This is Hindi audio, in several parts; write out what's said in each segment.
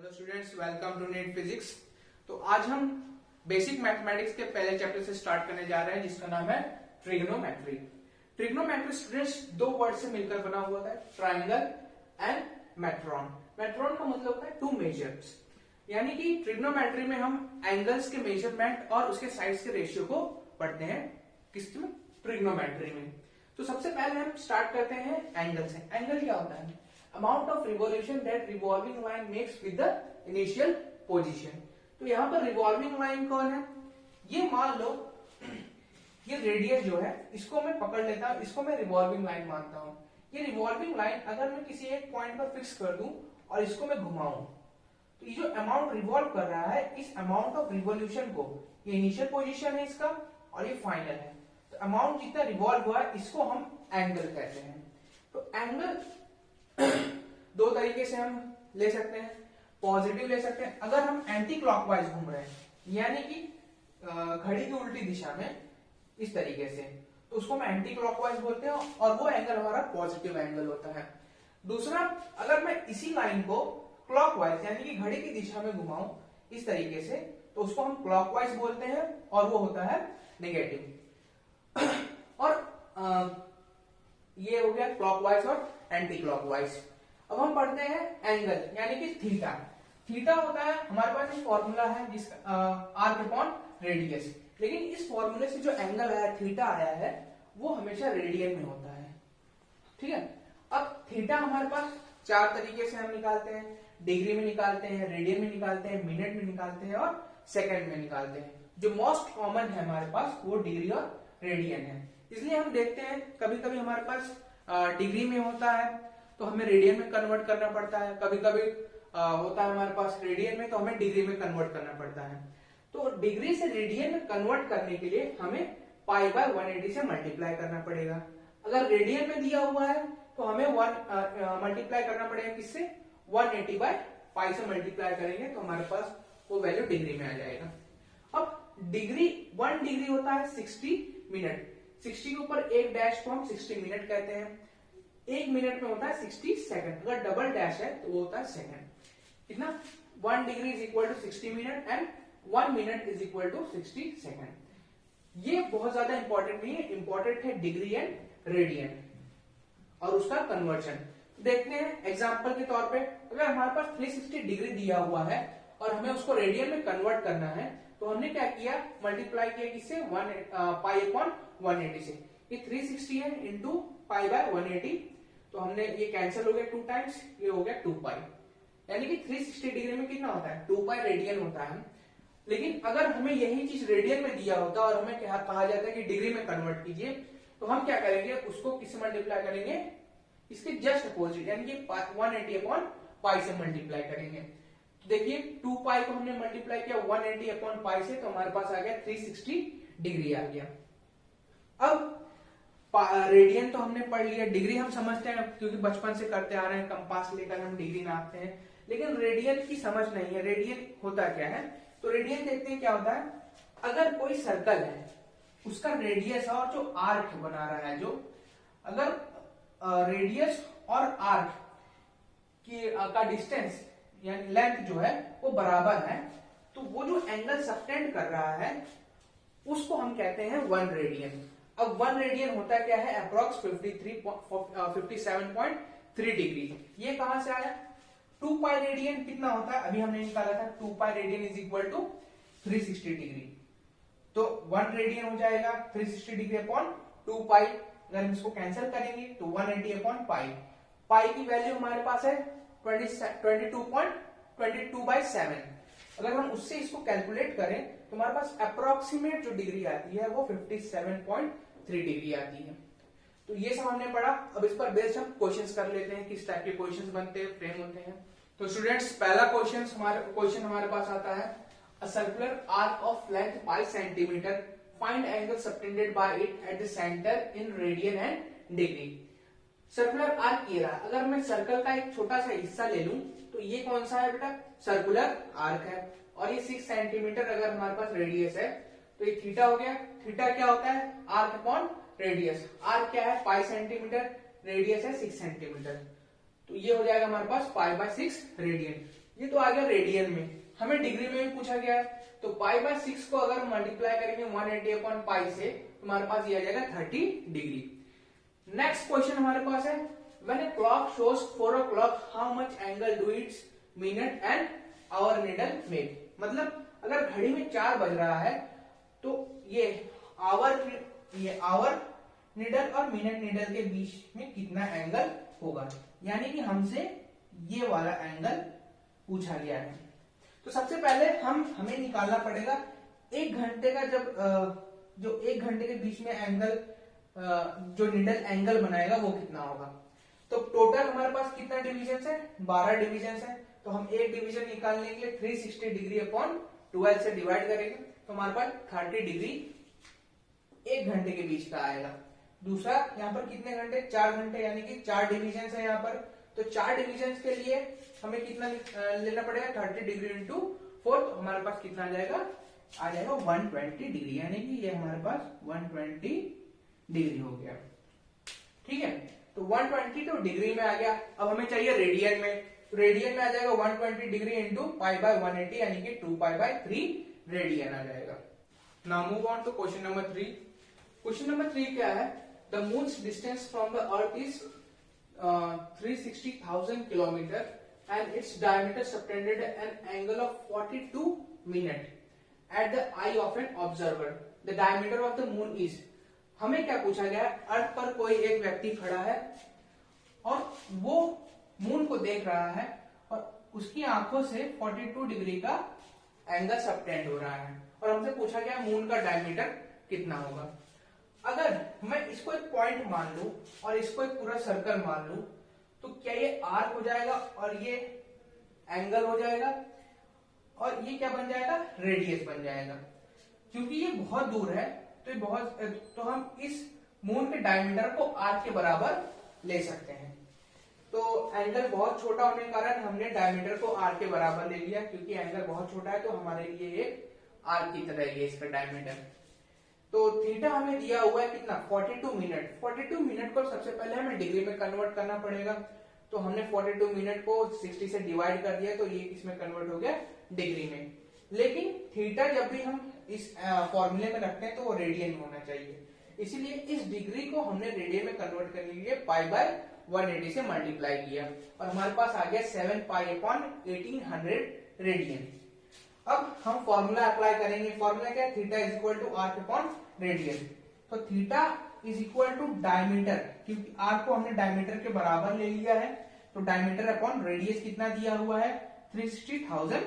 Hello students, welcome to NEET physics. तो आज हम बेसिक मैथमेटिक्स के पहले चैप्टर से स्टार्ट करने जा रहे हैं जिसका नाम है ट्रिग्नोमेट्री। ट्रिग्नोमेट्री स्टूडेंट्स दो वर्ड से मिलकर बना हुआ है, ट्राइंगल एंड मेट्रॉन। मेट्रॉन का मतलब होता है टू मेजर्स, यानी कि ट्रिग्नोमेट्री में हम एंगल्स के मेजरमेंट और उसके साइड्स के रेशियो को पढ़ते हैं। किसमें? ट्रिग्नोमेट्री में। तो सबसे पहले हम स्टार्ट करते हैं एंगल से। एंगल क्या होता है? Amount of revolution that revolving line makes with the initial position. तो यहाँ पर रिवॉल्विंग लाइन कौन है? ये मान लो ये रेडियस जो है इसको मैं पकड़ लेता हूं, इसको मैं रिवॉल्विंग लाइन मानता हूं। ये रिवॉल्विंग लाइन अगर मैं किसी एक पॉइंट पर फिक्स कर दूं और इसको मैं घुमाऊं तो ये जो अमाउंट रिवॉल्व कर रहा है, इस अमाउंट ऑफ रिवॉल्यूशन को, ये इनिशियल पोजीशन है इसका और ये फाइनल है, तो अमाउंट जितना रिवॉल्व हुआ है इसको हम एंगल कहते हैं। तो एंगल दो तरीके से हम ले सकते हैं। पॉजिटिव ले सकते हैं अगर हम एंटी क्लॉकवाइज घूम रहे हैं, यानी कि घड़ी की उल्टी दिशा में इस तरीके से, तो उसको हम एंटी क्लॉकवाइज बोलते हैं और वो एंगल हमारा पॉजिटिव एंगल होता है। दूसरा, अगर मैं इसी लाइन को क्लॉकवाइज यानी कि घड़ी की दिशा में घुमाऊं इस तरीके से, तो उसको हम क्लॉकवाइज बोलते हैं और वो होता है नेगेटिव। और ये हो गया क्लॉकवाइज और एंटी क्लॉकवाइज। अब हम पढ़ते हैं एंगल यानी कि थीटा। थीटा होता है, हमारे पास एक फॉर्मूला है जिसका आर्क अपॉन रेडियस, लेकिन इस फॉर्मूले से जो एंगल आया थीटा आया है वो हमेशा रेडियन में होता है। ठीक है। अब थीटा हमारे पास चार तरीके से हम निकालते हैं, डिग्री में निकालते हैं, रेडियन में निकालते हैं, मिनट में निकालते हैं और सेकंड में निकालते हैं। जो मोस्ट कॉमन है हमारे पास वो डिग्री और रेडियन है। इसलिए हम देखते हैं कभी कभी हमारे पास डिग्री में होता है तो हमें रेडियन में कन्वर्ट करना पड़ता है, कभी कभी होता है हमारे पास रेडियन में तो हमें डिग्री में कन्वर्ट करना पड़ता है। तो डिग्री से रेडियन में कन्वर्ट करने के लिए हमें पाई बाय 180 से मल्टीप्लाई करना पड़ेगा। अगर रेडियन में दिया हुआ है तो हमें मल्टीप्लाई करना पड़ेगा किससे? 180 बाय पाई से मल्टीप्लाई करेंगे तो हमारे पास वो वैल्यू डिग्री में आ जाएगा। अब डिग्री 1 डिग्री होता है 60 मिनट। 60 के ऊपर एक डैश को हम 60 मिनट कहते हैं। एक मिनट में होता है 60 सेकंड। अगर डबल डैश है तो वो होता है सेकंड। कितना? 1 degree is equal to 60 minute and 1 minute is equal to 60 second. ये बहुत ज्यादा इंपॉर्टेंट नहीं है, इंपॉर्टेंट है डिग्री एंड रेडियन और उसका कन्वर्जन। देखते हैं एग्जांपल के तौर पे, अगर हमारे पास 360 डिग्री दिया हुआ है और हमें उसको रेडियन में कन्वर्ट करना है तो हमने क्या किया? मल्टीप्लाई किया किससे? पाई अपॉन 180 से। ये 360 है इंटू पाई बाय 180, तो हमने ये कैंसिल हो गया 2 टाइम्स, ये हो गया 2 पाई, यानी कि 360 डिग्री में कितना होता है? 2 पाई रेडियन होता है। लेकिन अगर हमें यही चीज रेडियन में दिया होता और हमें कहा जाता है कि डिग्री में कन्वर्ट कीजिए, तो हम क्या करेंगे? उसको किससे मल्टीप्लाई करेंगे? इसके जस्ट अपोजिट यानी कि 180 अपॉन पाई से मल्टीप्लाई करेंगे। तो देखिए 2 पाई को हमने मल्टीप्लाई किया 180 अपॉन पाई से, तो हमारे पास आ गया 360 डिग्री आ गया। अब रेडियन तो हमने पढ़ लिया, डिग्री हम समझते हैं क्योंकि बचपन से करते आ रहे हैं, कंपास लेकर हम डिग्री नापते हैं, लेकिन रेडियन की समझ नहीं है। रेडियन होता क्या है? तो रेडियन देखते हैं क्या होता है। अगर कोई सर्कल है उसका रेडियस और जो आर्क बना रहा है, जो अगर रेडियस और आर्क का डिस्टेंस यानी लेंथ जो है वो बराबर है, तो वो जो एंगल सबटेंड कर रहा है उसको हम कहते हैं 1 रेडियन। अब 1 रेडियन होता क्या है? Approx 57.3 degree. ये कहां से आया? 2 पाई रेडियन कितना होता है? अभी हमने निकाला था 2 pi radian is equal to 360 degree. तो 1 रेडियन हो जाएगा 360 डिग्री अपॉन 2 पाई। अगर हम इसको कैंसिल करेंगे तो 180 अपॉन पाई। पाई की वैल्यू हमारे पास है 22.22/7। अगर हम उससे इसको कैलकुलेट करें तो हमारे पास अप्रोक्सीमेट जो डिग्री आती है वो 57.3 डिग्री आती है। तो ये सब हमने पढ़ा। अब इस पर बेस्ड हम क्वेश्चंस कर लेते हैं, किस टाइप के क्वेश्चंस बनते हैं, फ्रेम होते हैं। तो स्टूडेंट्स पहला क्वेश्चन हमारे पास आता है, a circular arc of length 5 centimetre, find angle subtended bye it at the centre in radian and degree. Circular arc ये रहा। अगर मैं सर्कल का एक छोटा सा हिस्सा ले लूं तो ये कौन सा है बेटा? सर्कुलर आर्क है। और ये 6 सेंटीमीटर अगर हमारे पास रेडियस है तो ये थीटा हो गया। थीटा क्या होता है? Arc upon radius. आर्क क्या है? 5 सेंटीमीटर, रेडियस है 6 सेंटीमीटर, तो ये हो जाएगा हमारे पास पाई बाय 6 रेडियन। ये तो आ गया रेडियन में, हमें डिग्री में भी पूछा गया है। तो π/6 को अगर मल्टीप्लाई करेंगे 180/π से, हमारे पास ये आ जाएगा 30 डिग्री। नेक्स्ट क्वेश्चन हमारे पास है, when a clock shows 4 o'clock, how much angle do its minute and hour needle make. मतलब अगर घड़ी में 4 बज रहा है तो ये आवर नीडल और मिनट नीडल के बीच में कितना एंगल होगा, यानी कि हमसे ये वाला एंगल पूछा गया है। तो सबसे पहले हमें निकालना पड़ेगा 1 घंटे का, जो 1 घंटे के बीच में एंगल, जो नीडल एंगल बनाएगा वो कितना होगा। तो टोटल हमारे पास कितना डिविजन है, 12 डिविजन है। तो हम एक डिवीजन निकालने के लिए 360 डिग्री अपॉन 12 से डिवाइड करेंगे, तो हमारे पास 30 डिग्री 1 घंटे के बीच का आएगा। दूसरा यहाँ पर कितने घंटे, 4 घंटे, यानी कि 4 डिविजन है यहाँ पर। तो 4 डिविजन के लिए हमें कितना लेना पड़ेगा, 30 डिग्री इंटू 4, तो हमारे पास कितना आ जाएगा 120 डिग्री, यानी कि ये हमारे पास 120 डिग्री हो गया। ठीक है, तो 120 तो डिग्री में आ गया। अब हमें चाहिए रेडियन में, तो रेडियन में आ जाएगा 120 डिग्री इंटू π/180, यानी कि 2π/3 रेडियन आ जाएगा। Now move on to question number 3। Question number 3 क्या है, the moon's distance from the earth is 360,000 kilometre and its diameter subtended an angle of 42 minutes at the eye of an observer. The diameter of the moon is, हमें क्या पूछा गया है, अर्थ पर कोई एक व्यक्ति खड़ा है और वो मून को देख रहा है और उसकी आंखों से 42 डिग्री का एंगल सबटेंड हो रहा है, और हमसे पूछा गया मून का डायमीटर कितना होगा। अगर मैं इसको एक पॉइंट मान लूं और इसको एक पूरा सर्कल मान लूं, तो क्या ये आर्क हो जाएगा और ये एंगल हो जाएगा, और ये क्या बन जाएगा, रेडियस बन जाएगा। क्योंकि ये बहुत दूर है तो हम इस मून के डायमीटर को आर्क के बराबर ले सकते हैं। तो एंगल बहुत छोटा होने के कारण हमने डायमीटर को आर्क के बराबर ले लिया, क्योंकि एंगल बहुत छोटा है तो हमारे लिए एक आर्क की तरह है इसका डायमीटर। तो थीटा हमें दिया हुआ है कितना, 42 मिनट। 42 मिनट को सबसे पहले हमें डिग्री में कन्वर्ट करना पड़ेगा। तो हमने 42 मिनट को 60 से डिवाइड कर दिया, तो ये इसमें कन्वर्ट हो गया डिग्री में। लेकिन थीटा जब भी हम इस फॉर्मूले में रखते हैं तो वो रेडियन होना चाहिए, इसीलिए इस डिग्री को हमने रेडियन में कन्वर्ट करने के लिए π/180 से मल्टीप्लाई किया, और हमारे पास आ गया 7π/1800 रेडियन। अब हम फॉर्मूला अप्लाई करेंगे। फॉर्मूला क्या है, theta is equal to arc upon radian. तो theta is equal to diameter, क्योंकि आर्क को हमने डायमीटर के बराबर ले लिया है, तो डायमीटर अपॉन रेडियस कितना दिया हुआ है, 360,000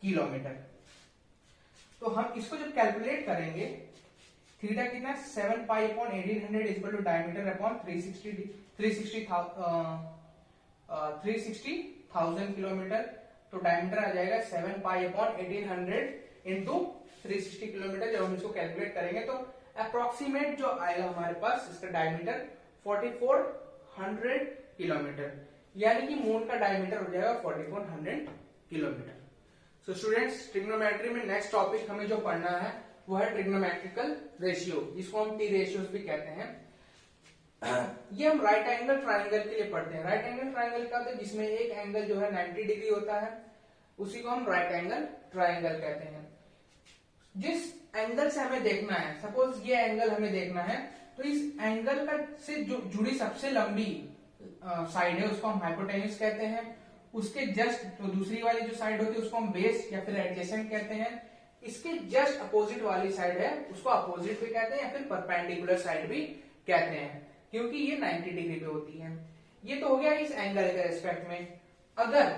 किलोमीटर। तो हम इसको जब कैलकुलेट करेंगे, थीटा कितना, 7π/1800 is equal to diameter upon 360,000 kilometre. तो डायमीटर आ जाएगा 7π/1800 इंटू 360 किलोमीटर। जब हम इसको कैलकुलेट करेंगे तो अप्रोक्सीमेट जो आएगा हमारे पास इसका डायमीटर 4400 किलोमीटर, यानी कि मून का डायमीटर हो जाएगा 4400 किलोमीटर। सो स्टूडेंट्स, ट्रिग्नोमेट्री में नेक्स्ट टॉपिक हमें जो पढ़ना है वो है ट्रिग्नोमेट्रिकल रेशियो, जिसको हम टी रेशियोज भी कहते हैं। ये हम राइट एंगल ट्राइंगल के लिए पढ़ते हैं। राइट एंगल ट्राइंगल क्या होता है, जिसमें एक एंगल जो है 90 डिग्री होता है, उसी को हम राइट एंगल ट्राइंगल कहते हैं। जिस एंगल से हमें देखना है, सपोज ये एंगल हमें देखना है, तो इस एंगल का से जो जुड़ी सबसे लंबी साइड है उसको हम हाइपोटेन्यूज कहते हैं। उसके जस्ट तो दूसरी वाली जो साइड होती है उसको हम बेस या फिर एडजेसेंट कहते हैं। इसके जस्ट अपोजिट वाली साइड है उसको अपोजिट भी कहते हैं या फिर परपेंडिकुलर साइड भी कहते हैं, क्योंकि ये 90 डिग्री पे होती है। ये तो हो गया इस एंगल के रेस्पेक्ट में। अगर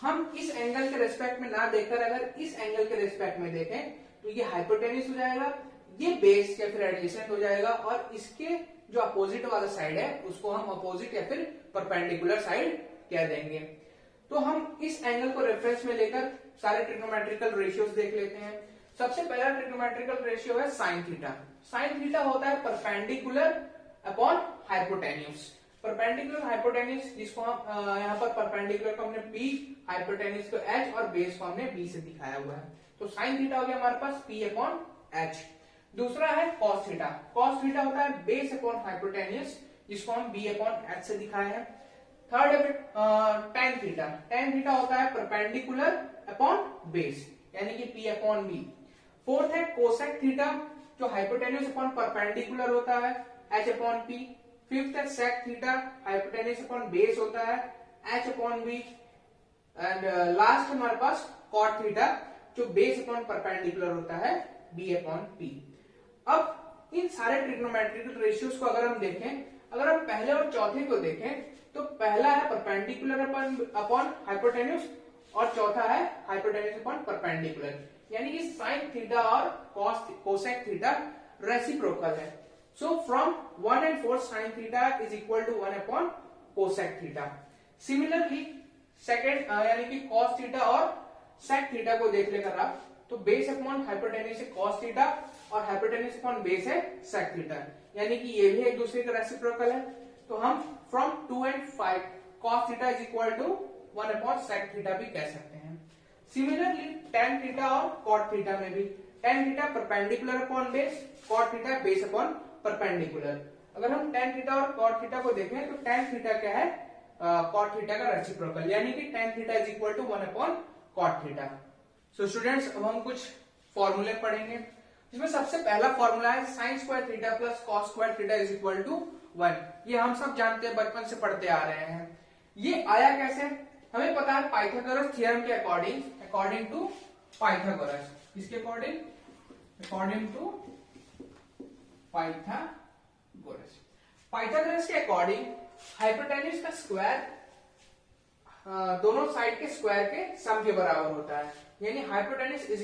हम इस एंगल के रेस्पेक्ट में ना देखकर अगर इस एंगल के रेस्पेक्ट में देखें तो ये हाइपोटेन्यूज हो जाएगा, ये बेस या फिर एडजेसेंट हो जाएगा, और इसके जो अपोजिट वाला साइड है उसको हम अपोजिट या फिर परपेंडिकुलर साइड कह देंगे। तो हम इस एंगल को रेफरेंस में लेकर सारे ट्रिग्नोमेट्रिकल रेशियोज देख लेते हैं। सबसे पहला ट्रिग्नोमेट्रिकल रेशियो है साइन थीटा। साइन थीटा होता है perpendicular upon hypotenuse. Perpendicular hypotenuse, जिसको हम यहाँ पर परपेंडिकुलर को हमने P, हाइपोटेन्यूज को H और बेस को हमने B से दिखाया हुआ है। तो साइन थीटा हो गया हमारे पास P अपॉन H। दूसरा है कॉस थीटा। कॉस थीटा होता है बेस अपॉन हाइपोटेन्यूज, जिसको हम B अपॉन H से दिखाए हैं। थर्ड है टेन थीटा। टेन थीटा होता है परपेंडिकुलर अपॉन बेस, यानी कि P अपॉन बी। फोर्थ है कोसेक थीटा, जो हाइपोटेन्यूज अपॉन परपेंडिकुलर होता है, H अपॉन पी। फिफ्थ है sec theta, hypotenuse upon base होता है, H upon B. And last हमारे पास कॉट थीटा, जो बेस अपॉन परपेंडिकुलर होता है, B अपॉन पी। अब इन सारे ट्रिग्नोमेट्रिकल रेशियोज को अगर हम देखें, अगर हम पहले और चौथे को देखें, तो पहला है परपेंडिकुलर अपॉन हाइपोटेन्यूज और चौथा है हाइपोटेन्यूज अपॉन परपेंडिकुलर, यानी कि साइन थीटा और कोसेक थीटा रेसिप्रोकल है। So from 1 and 4 sine theta is equal to 1 upon cosec theta. Similarly second यानी कि कॉस थीटा और सेक थीटा को देख लेकर आप, तो बेस अपॉन हाइपोटेन्यूज है कॉस थीटा और हाइपोटेन्यूज अपॉन बेस है सेक थीटा, यानी कि ये भी एक दूसरे का रेसिप्रोकल है। तो हम from 2 and 5 cos theta is equal to 1 upon sec theta भी कह सकते हैं। सिमिलरली tan थीटा और cot थीटा में भी tan theta perpendicular upon base, cot theta base upon perpendicular. अगर हम tan थीटा और cot थीटा को देखें तो tan थीटा क्या है, cot थीटा का रेसिप्रोकल, यानी कि tan theta is equal to 1 upon cot theta. So students, अब हम कुछ फॉर्मूले पढ़ेंगे, जिसमें सबसे पहला फॉर्मूला है sine square theta plus cos square theta is equal to 1। ये हम सब जानते हैं, बचपन से पढ़ते आ रहे हैं। ये आया कैसे, हमें पता है पाइथागोरस थ्योरम के अकॉर्डिंग टू पाइथागोरस, इसके अकॉर्डिंग टू पाइथागोरस के अकॉर्डिंग हाइपोटेन्यूज का स्क्वायर दोनों साइड के स्क्वायर के सम के बराबर होता है, यानी hypotenuse is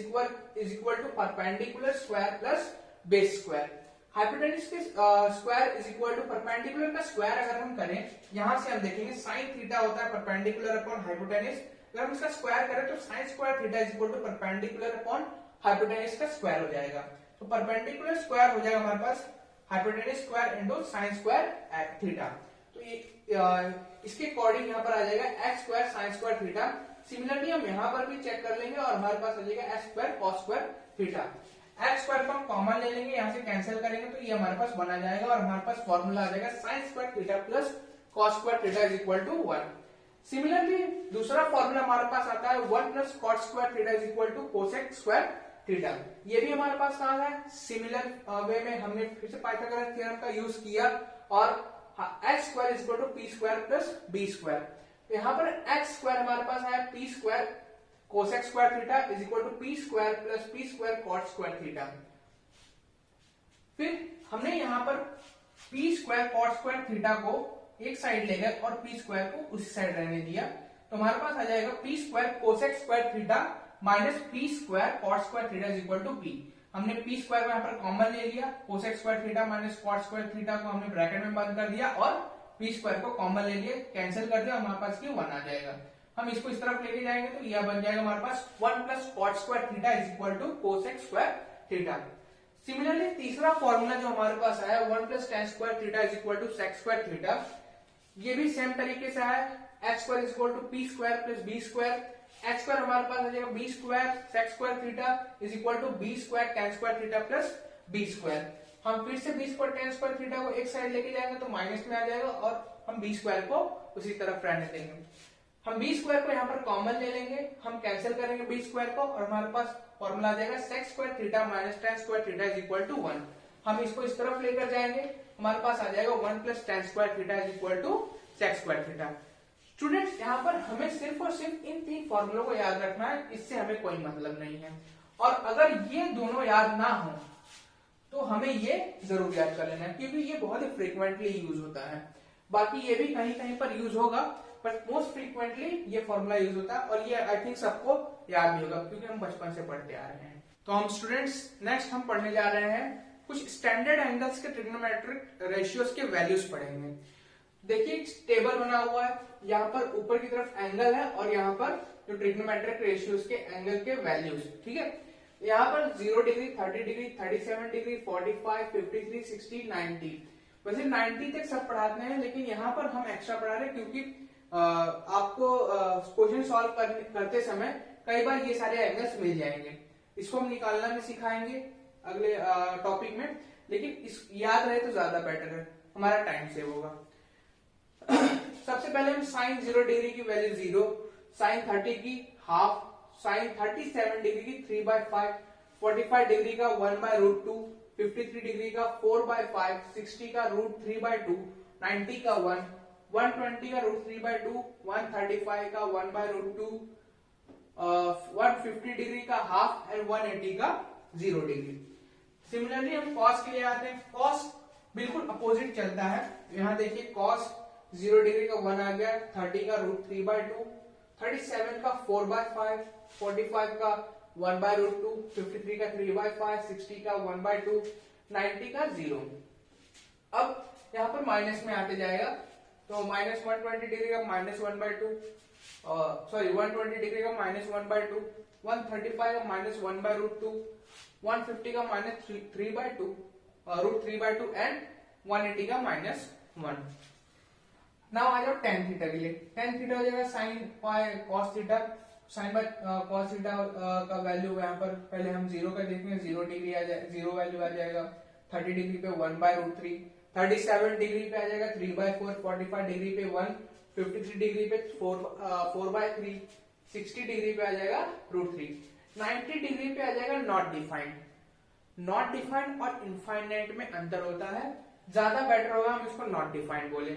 equal to perpendicular square plus base square. Hypotenuse के square is equal to perpendicular का स्क्वायर अगर हम करें, यहां से हम देखेंगे साइन थीटा होता है परपेंडिकुलर अपॉन हाइपोटेन्यूज, अगर हम इसका स्क्वायर करें तो sine square theta is equal to perpendicular upon hypotenuse का स्क्वायर हो जाएगा। तो परपेंडिकुलर स्क्वायर हो जाएगा हमारे पास hypotenuse square into sine square theta. तो ये इसके अकॉर्डिंग यहाँ पर आ जाएगा x square sine square theta. Similarly हम यहाँ पर भी चेक कर लेंगे और हमारे पास आ जाएगा x square cos square theta. X square को हम कॉमन ले लेंगे, यहाँ से कैंसिल करेंगे तो ये हमारे पास बना जाएगा और हमारे पास फॉर्मूला आ जाएगा sine square theta plus cos square theta is equal to 1। Similarly दूसरा फॉर्मूला हमारे पास आता है 1 plus cot square theta is equal to cosec square theta. ये भी हमारे पास कहाँ है, सिमिलर वे में हमने फिर से पाइथागोरस थ्योरम का यूज किया और x square is equal to P square plus B square. यहाँ पर एक्स स्क्वायर हमारे पास है P square cosec square theta is equal to P square plus P square cot square theta. फिर हमने यहाँ पर P square cot square theta को एक साइड ले गए और पी स्क्वायर को उसी साइड रहने दिया, तो हमारे पास आ जाएगा P square cosec square theta minus P square cot square theta is equal to P. हमने पी स्क्वायर को यहाँ पर कॉमन ले लिया, cosec square theta minus cot square theta को हमने ब्रैकेट में बंद कर दिया और पी स्क्वायर को कॉमन ले लिया, कैंसिल कर दिया, हमारे पास 1 आ जाएगा। हम इसको इस तरफ लेके जाएंगे तो यह बन जाएगा हमारे पास 1 plus cot square theta is equal to cosec square theta. Similarly तीसरा फॉर्मूला जो हमारे पास आया 1 plus tan square theta is equal to sec square theta, ये भी सेम तरीके से है, x square is equal to P square plus B square. X square हमारे पास आ जाएगा B square sec square theta is equal to B square tan square theta plus B square. हम फिर से B square tan square theta को एक साइड लेके जाएंगे तो माइनस में आ जाएगा और हम बी स्क्वायर को उसी तरफ रहने देंगे। हम बी स्क्वायर को यहाँ पर कॉमन ले लेंगे, हम कैंसिल करेंगे बी स्क्वायर को और हमारे पास फॉर्मूला आ जाएगा sec square theta minus tan square theta is equal to 1। हम इसको इस तरफ लेकर जाएंगे, हमारे पास आ जाएगा 1 plus tan square theta is equal to sec square theta. Students, यहाँ पर हमें सिर्फ और सिर्फ इन 3 फॉर्मूलों को याद रखना है, इससे हमें कोई मतलब नहीं है। और अगर ये दोनों याद ना हो तो हमें ये जरूर याद कर लेना है, क्योंकि ये बहुत ही फ्रीक्वेंटली यूज होता है। बाकी ये भी कहीं कहीं पर यूज होगा, बट मोस्ट फ्रीक्वेंटली ये फॉर्मूला यूज होता है और ये आई थिंक सबको याद भी होगा क्योंकि हम बचपन से पढ़ते आ रहे हैं। तो हम स्टूडेंट्स नेक्स्ट हम पढ़ने जा रहे हैं कुछ स्टैंडर्ड एंगल्स के ट्रिग्नोमेट्रिक रेशियोज के वैल्यूज पढ़ेंगे। देखिए टेबल बना हुआ है, यहाँ पर ऊपर की तरफ एंगल है और यहाँ पर जो ट्रिग्नोमेट्रिक रेशियोज के एंगल के वैल्यूज, ठीक है। यहाँ पर 0 डिग्री 30 डिग्री 37 डिग्री 45 53 60 90, वैसे 90 तक सब पढ़ाते हैं, लेकिन यहाँ पर हम एक्स्ट्रा पढ़ा रहे हैं क्योंकि आपको क्वेश्चन सॉल्व करते समय कई बार ये सारे एंगल्स मिल जाएंगे। इसको हम निकालना भी सिखाएंगे अगले टॉपिक में, लेकिन इस याद रहे तो ज्यादा बेटर है, हमारा टाइम सेव होगा। सबसे पहले हम साइन 0 डिग्री की वैल्यू 0, साइन 30 की हाफ, साइन 37 डिग्री की 3/5, 45 डिग्री का 1/√2, 53 डिग्री का 4/5, 60 का √3/2, 90 का 1, 120 का √3/2, 135 का 1/√2, 150 डिग्री का हाफ एंड 180 का 0 डिग्री। सिमिलरली हम कॉस के लिए आते हैं। कॉस बिल्कुल अपोजिट चलता है। यहाँ देखिए कॉस 0 डिग्री का 1 आ गया, 30 का √3/2, 37 का 4/5, 45 का 1/√2, 53 का 3/5, 60 का 1/2, 90 का 0। अब यहाँ पर माइनस में आते जाएगा, तो -120 डिग्री का -1/2, सॉरी 120 डिग्री का -1/2, 135 का -1/√2, 150 का -3/2, √3/2 एंड 180 का -1। नाउ आ जाओ tan थीटा के लिए। tan थीटा हो जाएगा sin cos theta, sin by cos theta का वैल्यू यहाँ पर पहले हम 0 का देखेंगे, 0 डिग्री आ जाएगा, 0 वैल्यू आ जाएगा। 30 डिग्री पे 1/√3, 37 डिग्री पे आ जाएगा 3/4, 45 डिग्री पे 1, 53 डिग्री पे 4/3, 60 डिग्री पे आ जाएगा √3, 90 डिग्री पे आ जाएगा नॉट डिफाइंड। नॉट डिफाइंड और इनफाइनाइट में अंतर होता है, ज्यादा बेटर होगा हम इसको नॉट डिफाइंड बोले।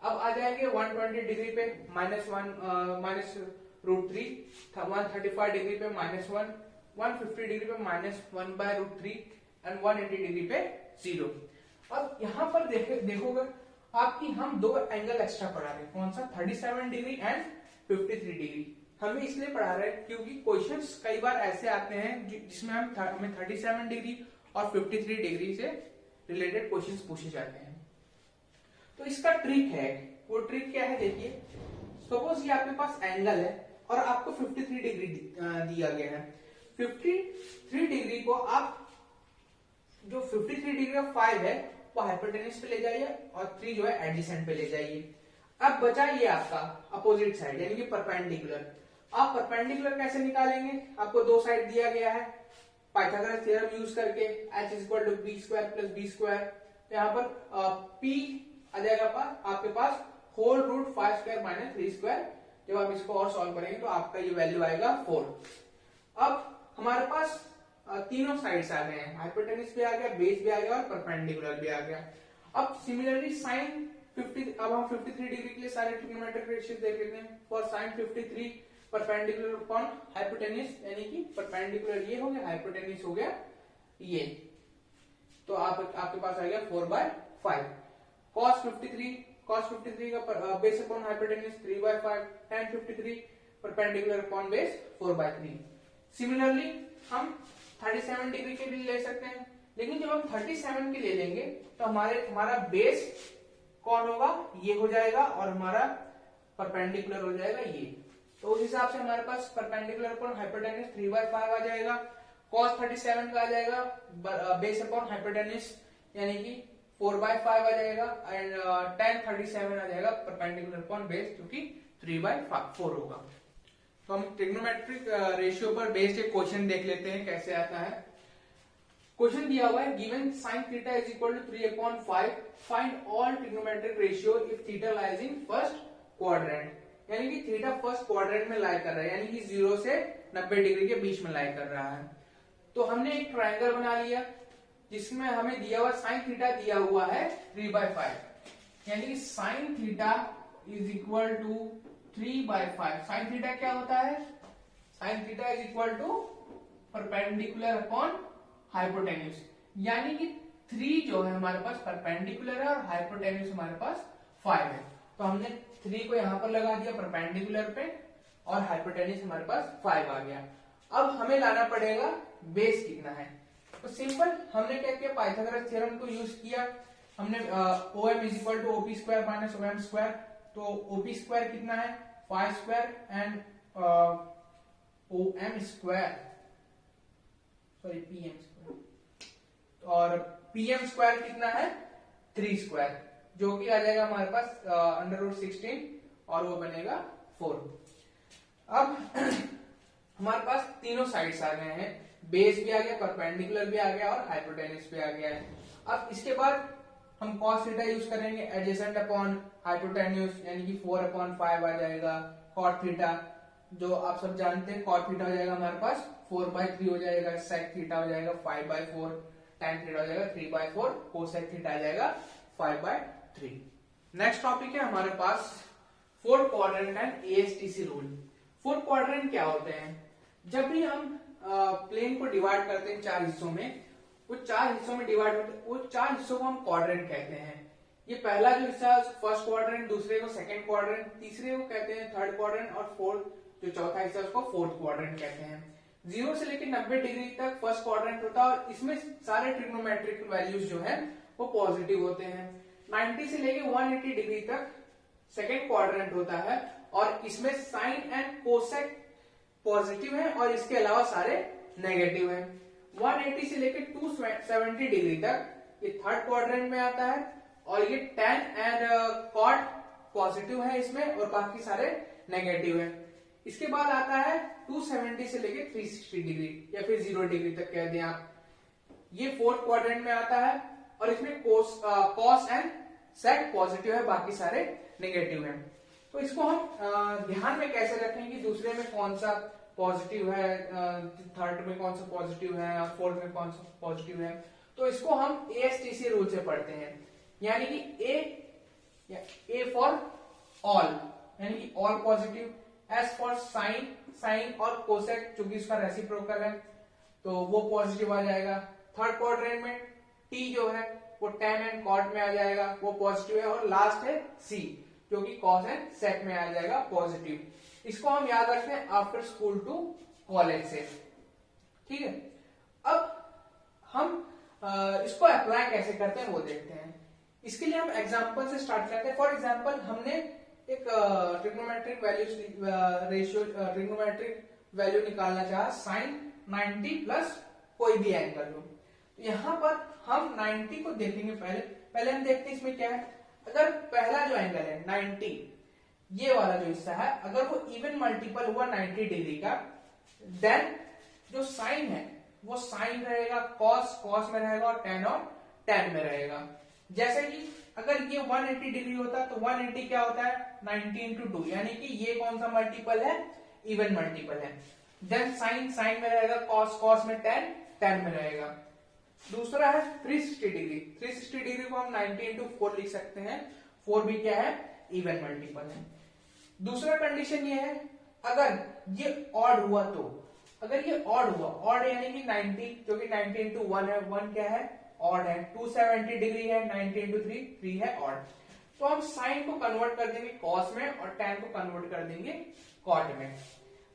अब आ जाएंगे 120 डिग्री पे -√3, 135 डिग्री पे -1, 150 डिग्री पे -1/√3 एंड 180 डिग्री पे 0। अब यहाँ पर देखोगे आपकी हम दो एंगल एक्स्ट्रा पढ़ा रहे हैं, कौन सा, 37 डिग्री एंड 53 डिग्री। हमें इसलिए पढ़ा रहे हैं क्योंकि क्वेश्चंस कई बार ऐसे आते हैं जिसमें हमें 37 डिग्री और 53 डिग्री से रिलेटेड क्वेश्चंस पूछे जाते हैं। तो इसका ट्रिक है, वो ट्रिक क्या है देखिए। सपोज ये आपके पास एंगल है और आपको 53 डिग्री दिया गया है। 53 डिग्री को आप, जो 53 डिग्री का 5 है वो हाइपोटेन्यूज पे ले जाइए और 3 जो है एडजेसेंट पे ले जाइए। अब बचा ये आपका अपोजिट साइड यानी कि परपेंडिकुलर। आप परपेंडिकुलर कैसे निकालेंगे, आपको दो साइड दिया गया है, पाइथागोरस थ्योरम यूज करके h = b² + b²। यहाँ पर p आ जाएगा आपके पास होल रूट 5² - 3²। जब आप इसको और सॉल्व करेंगे तो आपका ये वैल्यू आएगा 4। अब हमारे पास तीनों साइड्स आ गए हैं, हाइपोटेन्यूज भी आ गया, बेस भी आ गया और परपेंडिकुलर भी आ गया। अब सिमिलरली साइन 50, अब हम 53 डिग्री के लिए सारे ट्रिग्नोमेट्रिक रेशियोज देख लेते हैं। For sine 53 perpendicular upon hypotenuse, यानी कि परपेंडिकुलर ये हो गया, हाइपोटेन्यूज हो गया ये, तो आपके पास आ गया 4/5। cos 53 का base upon hypotenuse 3/5, tan 53 perpendicular upon base 4/3। Similarly हम 37 डिग्री के लिए ले सकते हैं, लेकिन जब हम 37 के ले लेंगे तो हमारा बेस कौन होगा, ये हो जाएगा और हमारा परपेंडिकुलर हो जाएगा ये। तो उस हिसाब से हमारे पास परपेंडिकुलर अपॉन हाइपोटेन्यूज 3/5 आ जाएगा, cos 37 का आ जाएगा बेस अपॉन हाइपोटेन्यूज यानी कि 4/5 आ जाएगा एंड tan 37 आ जाएगा परपेंडिकुलर अपॉन बेस जो कि 3/4 होगा। तो हम ट्रिग्नोमेट्रिक रेशियो पर बेस्ड एक क्वेश्चन देख लेते हैं कैसे आता है। क्वेश्चन दिया हुआ है, given sin theta = 3/5, find all trigonometric ratio if theta lies in first quadrant. यानी कि थीटा फर्स्ट क्वाड्रेंट में लाई कर रहा है, यानी कि 0 से 90 डिग्री के बीच में लाई कर रहा है। तो हमने एक ट्रायंगल बना लिया जिसमें हमें दिया हुआ sin थीटा दिया हुआ है 3/5, यानी कि sin थीटा = 3/5। sin थीटा क्या होता है, sin theta = perpendicular upon hypotenuse, यानी कि 3 जो है हमारे पास परपेंडिकुलर है और हाइपोटेन्यूज हमारे पास 5 है। तो हमने 3 को यहां पर लगा दिया परपेंडिकुलर पे और हाइपोटेन्यूज हमारे पास 5 आ गया। अब हमें लाना पड़ेगा बेस कितना है। तो सिंपल हमने क्या किया, पाइथागोरस थ्योरम को यूज किया। हमने OM = OP² - OM²। तो OP² कितना है 5² एंड PM² और PM² कितना है 3², जो कि आ जाएगा हमारे पास √16 और वो बनेगा 4। अब हमारे पास तीनों साइड्स आ गए हैं, बेस भी आ गया, परपेंडिकुलर भी आ गया और हाइपोटेन्यूज भी आ गया है। अब इसके बाद हम cos थीटा यूज करेंगे एडजेसेंट अपॉन हाइपोटेन्यूज यानी कि 4/5 आ जाएगा। cot थीटा जो आप सब जानते हैं, cot थीटा हो जाएगा हमारे पास 4/3 हो जाएगा। sec थीटा हो जाएगा 5/4, tan थीटा हो जाएगा 3/4, cosec थीटा आ जाएगा 5/3। नेक्स्ट टॉपिक है हमारे पास fourth quadrant and ASTC rule. Fourth quadrant क्या होते हैं? जब भी हम प्लेन को डिवाइड करते हैं चार हिस्सों में, वो चार हिस्सों में डिवाइड होते हैं, वो चार हिस्सों को हम क्वाड्रेंट कहते हैं। ये पहला जो हिस्सा फर्स्ट क्वाड्रेंट, दूसरे को सेकंड क्वाड्रेंट, तीसरे को कहते हैं थर्ड क्वाड्रेंट और फोर्थ जो चौथा हिस्सा उसको फोर्थ क्वाड्रेंट कहते हैं। 0 से लेकर 90 डिग्री तक फर्स्ट क्वाड्रेंट होता है और इसमें सारे ट्रिग्नोमेट्रिक वैल्यूज जो है वो पॉजिटिव होते हैं। 90 से लेकर 180 डिग्री तक सेकेंड क्वाड्रेंट होता है और इसमें साइन एंड कोसेक पॉजिटिव है और इसके अलावा सारे नेगेटिव है। 180 से लेकर 270 डिग्री तक ये थर्ड क्वाड्रेंट में आता है और ये tan एंड cot पॉजिटिव है इसमें और बाकी सारे नेगेटिव है। इसके बाद आता है 270 से लेकर 360 डिग्री या फिर 0 डिग्री तक कह दें आप, ये फोर्थ क्वाड्रेंट में आता है और इसमें cos एंड sec पॉजिटिव है, बाकी सारे नेगेटिव है। तो इसको हम ध्यान में कैसे रखें कि दूसरे में कौन सा पॉजिटिव है, थर्ड में कौन सा पॉजिटिव है, फोर्थ में कौन सा पॉजिटिव है। तो इसको हम एएसटीसी रूल से पढ़ते हैं, यानी कि ए फॉर ऑल यानी कि all positive, S for sine, sine और कोसेक चूंकि इसका रेसिप्रोकल है तो वो पॉजिटिव आ जाएगा। थर्ड क्वाड्रेंट में टी जो है वो tan एंड cot में आ जाएगा, वो पॉजिटिव है। और लास्ट है सी जो कि cos एंड sec में आ जाएगा पॉजिटिव। इसको हम याद रखते हैं आफ्टर स्कूल टू कॉलेज से, ठीक है। अब हम इसको अप्लाई कैसे करते हैं वो देखते हैं। इसके लिए हम एग्जांपल से स्टार्ट करते हैं। फॉर एग्जांपल हमने एक ट्रिग्नोमेट्रिक वैल्यू निकालना चाहा साइन 90 प्लस कोई भी एंगल हो। यहां पर हम 90 को देखेंगे, पहले हम देखते हैं इसमें क्या है। अगर पहला जो एंगल है 90, ये वाला जो हिस्सा है, अगर वो इवन मल्टीपल हुआ 90 डिग्री का, देन जो साइन है वो साइन रहेगा, कॉस में रहेगा और tan में रहेगा। जैसे कि अगर ये 180 डिग्री होता तो 180 क्या होता है 90 इंटू 2, यानी कि ये कौन सा मल्टीपल है, इवन मल्टीपल है। देन साइन में रहेगा, कॉस में tan में रहेगा। दूसरा है 360 डिग्री। 360 डिग्री को हम 90 इंटू 4 लिख सकते हैं, 4 भी क्या है, इवन मल्टीपल है। दूसरा कंडीशन ये है अगर ये ऑड हुआ तो, अगर ये ऑड हुआ, ऑड यानी कि 90 जो कि 90 इंटू 1 है, 1 क्या है, ऑड है। 270 डिग्री है, 90 इंटू 3 है, ऑड। तो हम साइन को कन्वर्ट कर देंगे कॉस में और tan को कन्वर्ट कर देंगे कॉट में।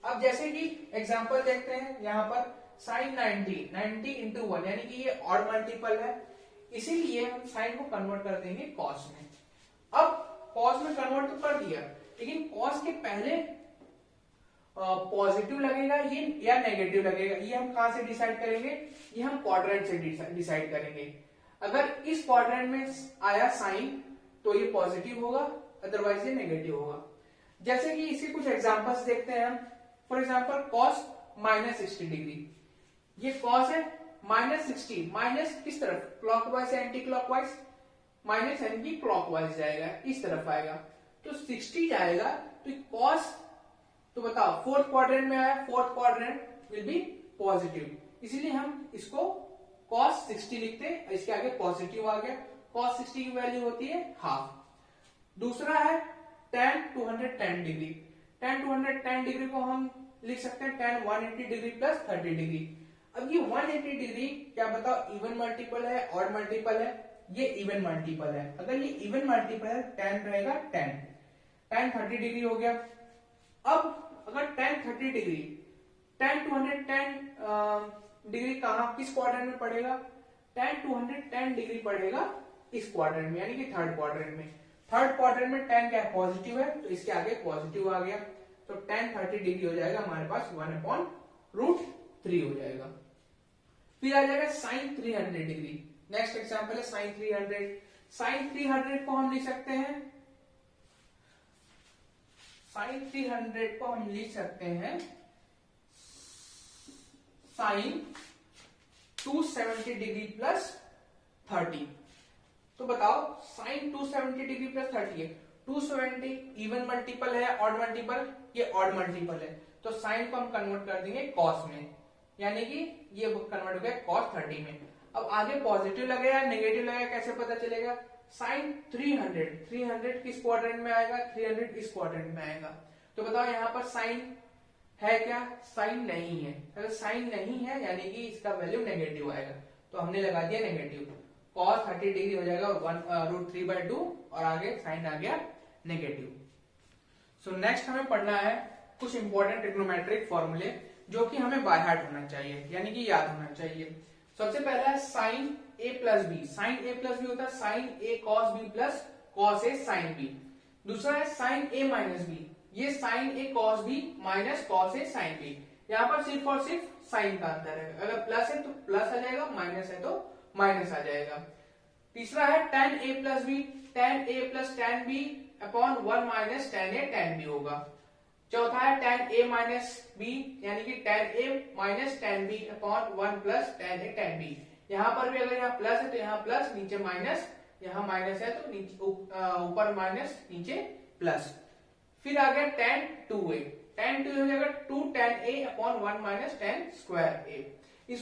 अब जैसे कि एग्जांपल देखते हैं, यहां पर साइन 90 इंटू 1 यानी कि ये ऑड मल्टीपल है, इसीलिए हम साइन को कन्वर्ट कर देंगे कॉस में। अब कॉस में कन्वर्ट तो कर दिया, लेकिन कॉस के पहले पॉजिटिव लगेगा ये या नेगेटिव लगेगा, ये हम कहां से डिसाइड करेंगे, ये हम क्वाड्रेंट से डिसाइड करेंगे। अगर इस क्वाड्रेंट में आया साइन तो ये पॉजिटिव होगा, अदरवाइज ये नेगेटिव होगा। जैसे कि इसके कुछ एग्जांपल्स देखते हैं हम। फॉर एग्जांपल कॉस -60 डिग्री, ये कॉस है -60, माइनस किस तरफ, क्लॉकवाइज या एंटी क्लॉकवाइज, माइनस यानी कि क्लॉकवाइज जाएगा, इस तरफ आएगा तो 60 जाएगा। तो कॉस, तो बताओ फोर्थ क्वाड्रेंट में आया, fourth quadrant will be positive, इसीलिए हम इसको cos 60 लिखते हैं, इसके आगे पॉजिटिव आ गया। cos 60 की वैल्यू होती है हाफ। दूसरा है tan 210 डिग्री। tan 210 डिग्री को हम लिख सकते हैं tan 180 डिग्री प्लस 30 डिग्री। अब ये 180 डिग्री क्या बताओ, इवन मल्टीपल है, ऑड मल्टीपल है, ये इवन मल्टीपल है। अगर ये इवन मल्टीपल है tan रहेगा tan 30 डिग्री हो गया। अब अगर tan 30 डिग्री, tan 210 डिग्री कहां, किस क्वाड्रेंट में पड़ेगा, tan 210 डिग्री पड़ेगा इस क्वाड्रेंट में, यानी कि थर्ड क्वाड्रेंट में। थर्ड क्वाड्रेंट में tan क्या है, पॉजिटिव है, तो इसके आगे पॉजिटिव आ गया, तो tan 30 डिग्री हो जाएगा हमारे पास 1/√3 हो जाएगा। फिर आ जाएगा sin 300 डिग्री। नेक्स्ट एग्जांपल है sin 300। sin 300 को हम लिख सकते हैं, sin 300 को हम लिख सकते हैं sin 270 डिग्री प्लस 30। तो बताओ साइन 270 डिग्री प्लस 30 है, 270 इवन मल्टीपल है ऑड मल्टीपल, ये ऑड मल्टीपल है, तो साइन को हम कन्वर्ट कर देंगे कॉस में, यानी कि ये कन्वर्ट हो गया कॉस 30 में। अब आगे पॉजिटिव लगेगा या नेगेटिव लगेगा कैसे पता चलेगा? साइन 300 किस क्वाड्रेंट में आएगा? 300 इस क्वाड्रेंट में आएगा। तो बताओ यहाँ पर साइन है क्या? साइन नहीं है। अगर साइन नहीं है यानी कि इसका वैल्यू नेगेटिव आएगा, तो हमने लगा दिया नेगेटिव। cos 30 डिग्री हो जाएगा √3/2 और आगे साइन आ गया नेगेटिव। सो नेक्स्ट हमें पढ़ना है कुछ इंपॉर्टेंट ट्रिग्नोमेट्रिक फॉर्मूले जो कि हमें बाय हार्ट होना चाहिए, यानी कि याद होना चाहिए। सबसे पहला है sine a plus B. Sine a plus B होता है sine a cos b plus cos a sin b। दूसरा है साइन a माइनस बी, ये sine a cos b minus cos a sin b। यहाँ पर सिर्फ और सिर्फ साइन का अंतर है, अगर प्लस है तो प्लस आ जाएगा, माइनस है तो माइनस आ जाएगा। तीसरा है tan a plus B, tan a plus tan b upon 1 minus tan a tan b होगा। चौथा है tan a माइनस b, यानी कि tan a minus tan b upon 1 plus tan a tan b। यहाँ पर भी अगर यहाँ प्लस है तो यहाँ प्लस, नीचे माइनस, यहाँ माइनस है तो नीचे ऊपर माइनस नीचे प्लस। फिर आ गया tan 2a, tan 2 हो जाएगा 2 tan a upon 1 minus tan square a।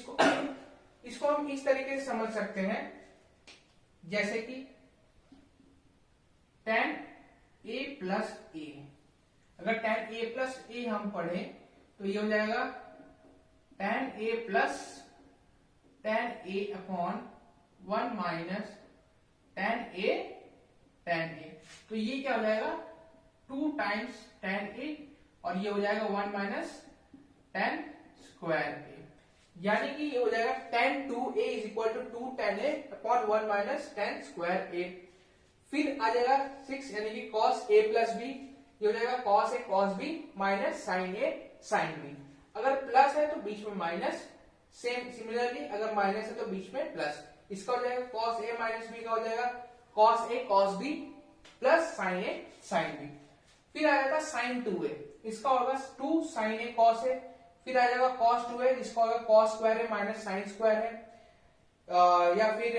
इसको हम इस तरीके से समझ सकते हैं जैसे कि tan a प्लस a, अगर tan a प्लस a हम पढ़े तो ये हो जाएगा tan a plus tan a upon 1 minus tan a tan a। तो ये क्या हो जाएगा 2 टाइम्स tan a और ये हो जाएगा 1 माइनस tan स्क्वायर a, यानी कि ये हो जाएगा tan 2a is equal to 2 tan a upon 1 minus tan square a। फिर आ जाएगा 6 यानी कि cos a प्लस b, ये हो जाएगा cos a cos b minus sin a sin b। अगर प्लस है तो बीच में माइनस, सिमिलरली अगर माइनस है तो बीच में प्लस। इसका हो जाएगा cos a माइनस b का हो जाएगा cos a cos b plus sin a sin b। फिर आ जाएगा sin 2a, इसका होगा 2 sin a cos a। फिर आ जाएगा cos 2a, जिसका होगा cos square a minus sin square है। या फिर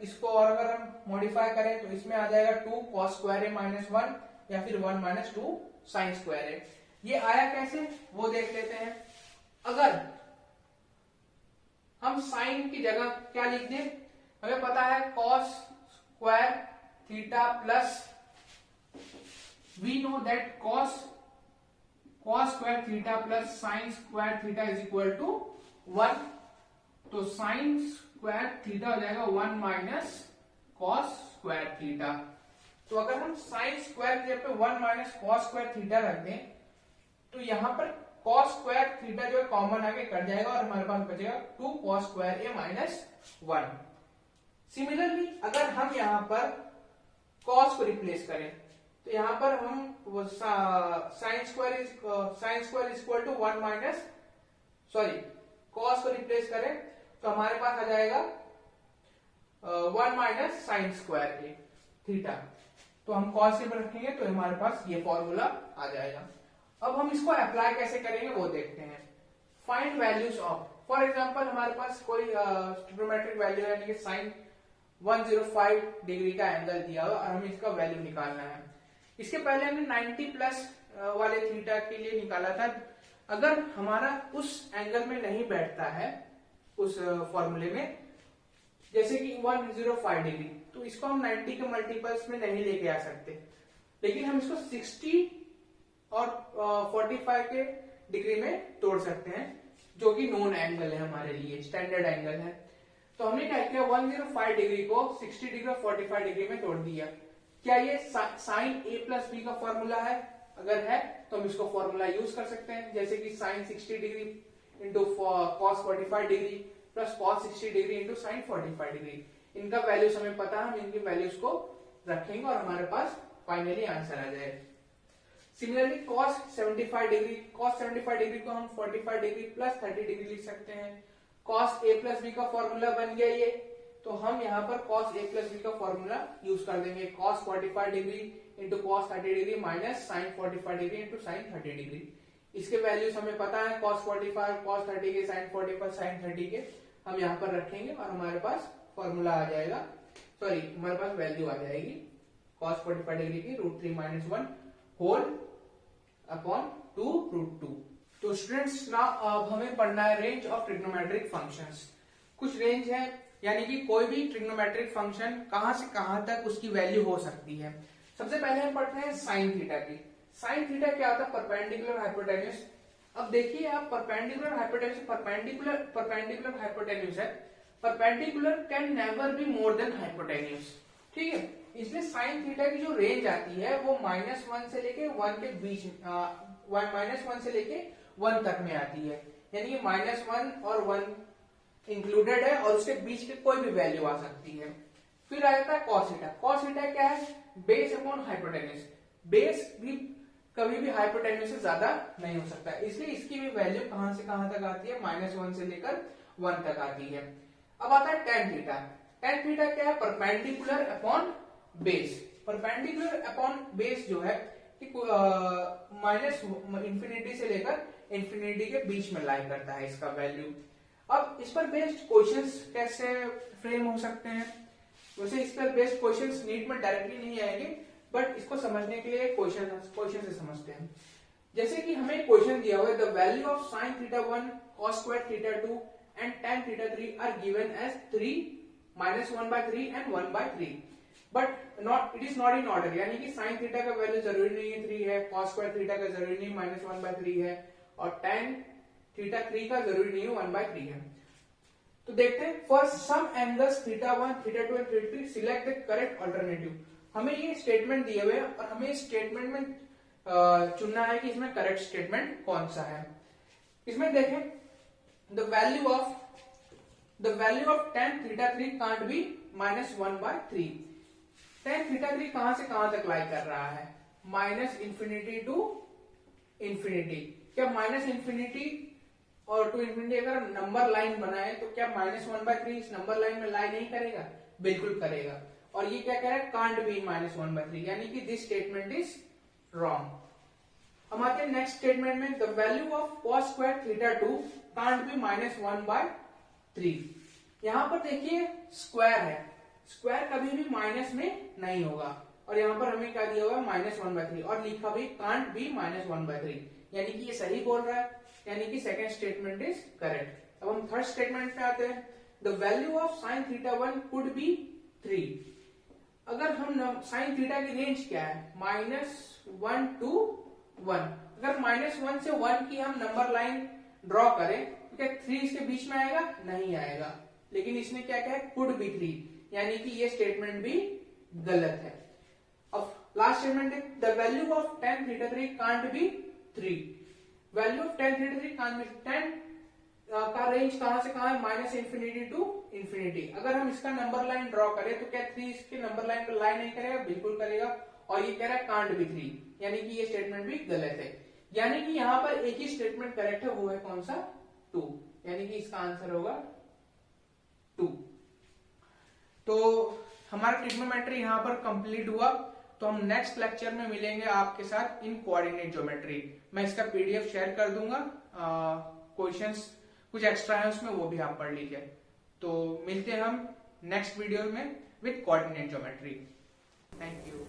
इसको और अगर हम मॉडिफाई करें तो इसमें आ जाएगा 2 cos स्क्वायर a माइनस 1 या फिर 1 माइनस 2 sin स्क्वायर a। ये आया कैसे वो देख लेते हैं। अगर हम साइन की जगह क्या लिख दें, हमें पता है cos square theta plus, we know that cos square theta plus sine square theta is equal to 1, तो साइन स्क्वायर थीटा हो जाएगा 1 माइनस cos स्क्वायर थीटा। तो अगर हम साइन स्क्वायर की जगह पे 1 माइनस cos स्क्वायर थीटा रख दें तो यहां पर cos स्क्वायर थीटा जो है कॉमन आगे कट जाएगा और हमारे पास बचेगा 2 cos square a minus 1। Similarly अगर हम यहां पर cos को रिप्लेस करें तो यहां पर हम sine square is equal to 1 minus cos को रिप्लेस करें तो हमारे पास आ जाएगा 1 minus sine square A theta. तो हम cos के पर रखेंगे तो हमारे पास ये फॉर्मूला आ जाएगा। अब हम इसको अप्लाई कैसे करेंगे वो देखते हैं। Find values of, for example हमारे पास कोई ट्रिग्नोमेट्रिक वैल्यू यानी कि साइन 105 डिग्री का एंगल दिया हुआ और हमें इसका वैल्यू निकालना है। इसके पहले हमने 90 प्लस वाले थीटा के लिए निकाला था। अगर हमारा उस एंगल में नहीं बैठता है उस फॉर्मूले में, जैसे कि 105 डिग्री, तो इसको हम 90 के मल्टीपल्स में नहीं लेके आ सकते, लेकिन हम इसको 60 और 45 के डिग्री में तोड़ सकते हैं, जो कि नोन एंगल है हमारे लिए, स्टैंडर्ड एंगल है। तो हमने क्या किया 105 डिग्री को 60 डिग्री और 45 डिग्री में तोड़ दिया। क्या ये साइन a प्लस बी का फॉर्मूला है? अगर है तो हम इसको फॉर्मूला यूज कर सकते हैं, जैसे कि sine 60 degree into cos 45 degree plus cos 60 degree into sine 45 degree. इनका वैल्यूज हमें पता है, हम इनकी वैल्यूज को रखेंगे और हमारे पास फाइनली आंसर आ जाएगा। सिमिलरली cos 75 डिग्री को हम 45 डिग्री प्लस 30 डिग्री लिख सकते हैं। cos a प्लस बी का फॉर्मूला बन गया ये, तो हम यहाँ पर cos a प्लस बी का फॉर्मूला यूज कर देंगे। cos 45 degree into cos 30 degree minus sine 45 degree into sine 30 degree. इसके वैल्यूज हमें पता है, cos 45 cos 30 के, साइन 45 साइन 30 के हम यहाँ पर रखेंगे और हमारे पास फॉर्मूला आ जाएगा। सॉरी हमारे पास वैल्यू आ जाएगी cos 45 डिग्री की √3 - 1 होल अपॉन 2 √2। तो स्टूडेंट्स ना अब हमें पढ़ना है रेंज ऑफ ट्रिग्नोमेट्रिक फंक्शंस। कुछ रेंज है, यानी कि कोई भी ट्रिग्नोमेट्रिक फंक्शन कहां से कहां तक उसकी वैल्यू हो सकती है। सबसे पहले हम पढ़ते हैं साइन थीटा की। साइन थीटा क्या होता है? Perpendicular hypotenuse. अब देखिए आप परपेंडिकुलर हाइपोटेन्यूज, परपेंडिकुलर हाइपोटेन्यूज है, perpendicular can never be more than hypotenuse, ठीक है। इसलिए साइन थीटा की जो रेंज आती है वो -1 से लेके 1 के बीच, -1 से लेके 1 तक में आती है, यानी कि -1 और 1 इंक्लूडेड है और उसके बीच के कोई भी वैल्यू आ सकती है। फिर आ जाता है cos थीटा। cos थीटा क्या है? Base upon hypotenuse. बेस भी कभी भी हाइपोटेन्यूज से ज्यादा नहीं हो सकता, इसलिए इसकी भी वैल्यू कहां से कहां तक आती है? -1 से लेकर 1 तक आती है। अब आता है tan थीटा। tan थीटा क्या है? Perpendicular upon base. Perpendicular upon base जो है कि -∞ से लेकर इंफिनिटी के बीच में लाई करता है इसका वैल्यू। अब इस पर बेस्ड क्वेश्चंस कैसे फ्रेम हो सकते हैं? वैसे इस पर बेस्ड क्वेश्चंस नीट में डायरेक्टली नहीं आएंगे, बट इसको समझने के लिए क्वेश्चन से समझते हैं। जैसे कि हमें क्वेश्चन दिया हुआ है, the value of sine theta 1 cos square theta 2 and tan theta 3 are given as 3 -1/3 and 1/3, but not it is not in order, यानी कि साइन थीटा का वैल्यू जरूरी नहीं है 3 है, cos स्क्वायर थीटा का जरूरी नहीं -1/3 है, और tan थीटा 3 का जरूरी नहीं 1/3 है। तो देखते हैं, first some angles theta 1, theta 2 and theta 3, select the correct alternative. हमें ये स्टेटमेंट दिए हुए हैं और हमें इस स्टेटमेंट में चुनना है कि इसमें करेक्ट स्टेटमेंट कौन सा है। इसमें देखें, the value of tan theta 3 can't be -1/3। tan theta 3 कहां से कहां तक लाई कर रहा है? -∞ टू इंफिनिटी। क्या -∞ और टू इंफिनिटी अगर नंबर लाइन बनाए तो क्या -1/3 इस नंबर लाइन में लाई नहीं करेगा? बिल्कुल करेगा। और ये क्या कह रहा है? कांट बी -1/3, यानी कि दिस स्टेटमेंट इज रॉन्ग। हम आते हैं नेक्स्ट स्टेटमेंट में, the value of cos square theta 2 can't be -1/3। यहां पर देखिए स्क्वायर है, स्क्वायर कभी भी माइनस में नहीं होगा, और यहां पर हमें क्या दिया हुआ है? -1/3, और लिखा भी कांट बी -1/3, यानी कि ये सही बोल रहा है, यानी कि सेकेंड स्टेटमेंट इज करेक्ट। अब हम थर्ड स्टेटमेंट पे आते हैं, the value of sine theta 1 could be 3। अगर हम साइन थीटा की रेंज क्या है? -1 to 1। अगर -1 से 1 की हम नंबर लाइन ड्रॉ करें तो क्या 3 इसके बीच में आएगा? नहीं आएगा। लेकिन इसने क्या कहा है? कुड बी 3, यानी कि ये स्टेटमेंट भी गलत है। अब लास्ट स्टेटमेंट है, the value of tan theta 3 can't be 3। Value of tan theta 3 can't be, tan का रेंज कहां से कहां है? -∞ टू इंफिनिटी। अगर हम इसका नंबर लाइन ड्रॉ करें तो क्या 3 इसके नंबर लाइन पर लाई नहीं करेगा? बिल्कुल करेगा। और ये कह रहा है कांट बी 3, यानी कि ये स्टेटमेंट भी गलत है। यानी कि यहां पर एक ही स्टेटमेंट करेक्ट है, वो है कौन सा? 2, यानी कि इसका आंसर होगा 2। तो हमारा ट्रिग्नोमेट्री यहां पर कंप्लीट हुआ। तो हम नेक्स्ट लेक्चर में मिलेंगे आपके साथ इन कोऑर्डिनेट ज्योमेट्री। मैं इसका पीडीएफ शेयर कर दूंगा, क्वेश्चंस कुछ एक्स्ट्रा है उसमें, वो भी आप पढ़ लीजिए। तो मिलते हैं हम नेक्स्ट वीडियो में with coordinate geometry. Thank you.